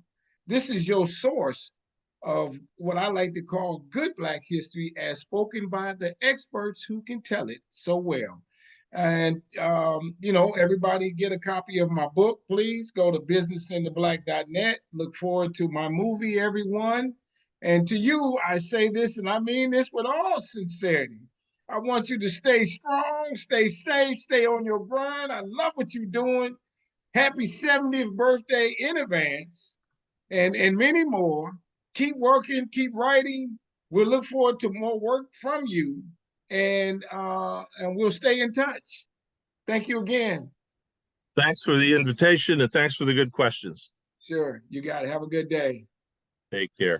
This is your source of what I like to call good Black history as spoken by the experts who can tell it so well. And, everybody get a copy of my book, please. Go to businessintheblack.net. Look forward to my movie, everyone. And to you, I say this, and I mean this with all sincerity. I want you to stay strong, stay safe, stay on your grind. I love what you're doing. Happy 70th birthday in advance, and many more. Keep working, keep writing. We'll look forward to more work from you, and we'll stay in touch. Thank you again. Thanks for the invitation and thanks for the good questions. Sure, you got it. Have a good day. Take care.